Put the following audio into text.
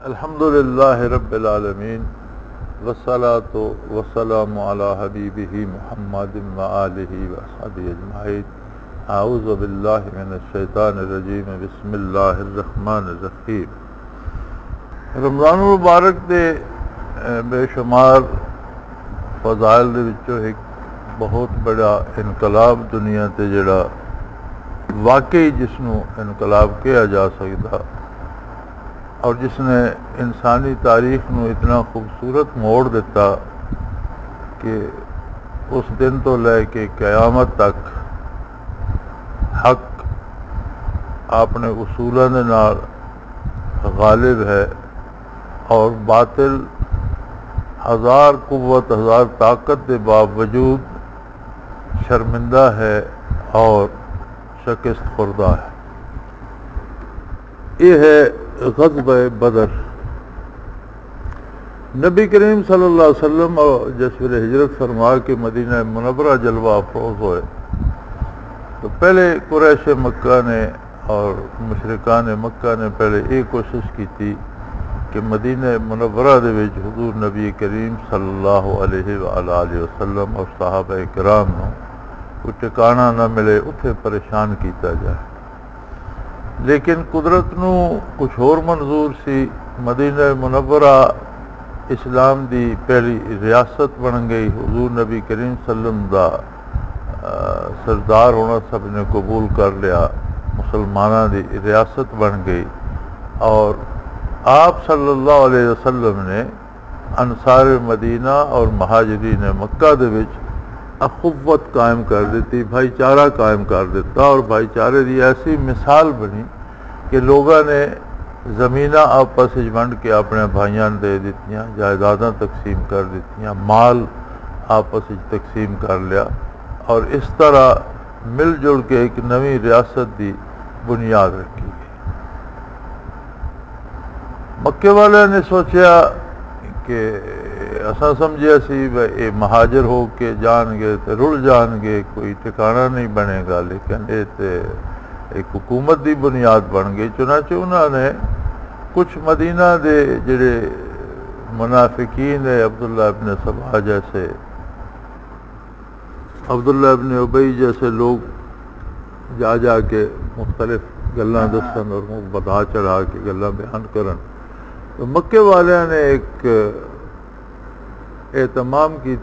الحمدللہ رب العالمین والصلاة والسلام علی حبیبہ محمد وآلہ وصحبہ اجمعین۔ اعوذ باللہ من الشیطان الرجیم، بسم اللہ الرحمن الرحیم۔ رمضان المبارک دے بے شمار فضائل دے وچوں ایک بہت بڑا انقلاب دنیا تے جڑا واقعی جس نو انقلاب کہا جا سکتا اور جس نے انسانی تاریخ نو اتنا خوبصورت موڑ دیتا کہ اس دن تو لے کے قیامت تک حق اپنے اصولوں دے نال غالب ہے اور باطل ہزار قوت ہزار طاقت کے باوجود شرمندہ ہے اور شکست خوردہ ہے۔ یہ ہے غزوہ بدر۔ نبی کریم صلی اللہ علیہ وسلم اور جسور ہجرت فرما کے مدینہ منورہ جلوہ افروز ہوئے تو پہلے قریش مکہ نے اور مشرکان مکہ نے پہلے یہ کوشش کی تھی کہ مدینہ منورہ دے وچ حضور نبی کریم صلی اللہ علیہ وآلہ وسلم اور صحابہ کرام نو کوئی ٹھکانہ نہ ملے، اتھے پریشان کیتا جائے، لیکن قدرت نو کچھ اور منظور سی۔ مدینہ منورہ اسلام دی پہلی ریاست بن گئی، حضور نبی کریم صلی اللہ علیہ وسلم دا سردار ہونا سب نے قبول کر لیا، مسلمانہ دی ریاست بن گئی، اور آپ صلی اللہ علیہ وسلم نے انصار مدینہ اور مہاجرین مکہ دے وچ اخوت قائم کر دیتی، بھائی چارہ قائم کر دیتا، اور بھائی چارے دی ایسی مثال بنی کہ لوگوں نے زمینہ آپس ونڈ کے اپنے بھائیاں دے دیتیاں، جائیداداں تقسیم کر دیتیاں، مال آپس تقسیم کر لیا، اور اس طرح مل جل کے ایک نویں ریاست دی بنیاد رکھی گئی۔ مکے والے نے سوچیا کہ اساں سمجھیا سی یہ مہاجر ہو کے جان گے تو رل جان گے، کوئی ٹھکانہ نہیں بنے گا، لیکن یہ تے ایک حکومت دی بنیاد بن گئی۔ چنانچہ انہوں نے کچھ مدینہ دے جڑے منافقین عبداللہ ابن سبا جیسے، عبداللہ ابن ابی جیسے لوگ جا کے مختلف گلاں دسن اور بڑھا چڑھا کے گلاں بیان کرن، تو مکے والوں نے ایک اہتمام کی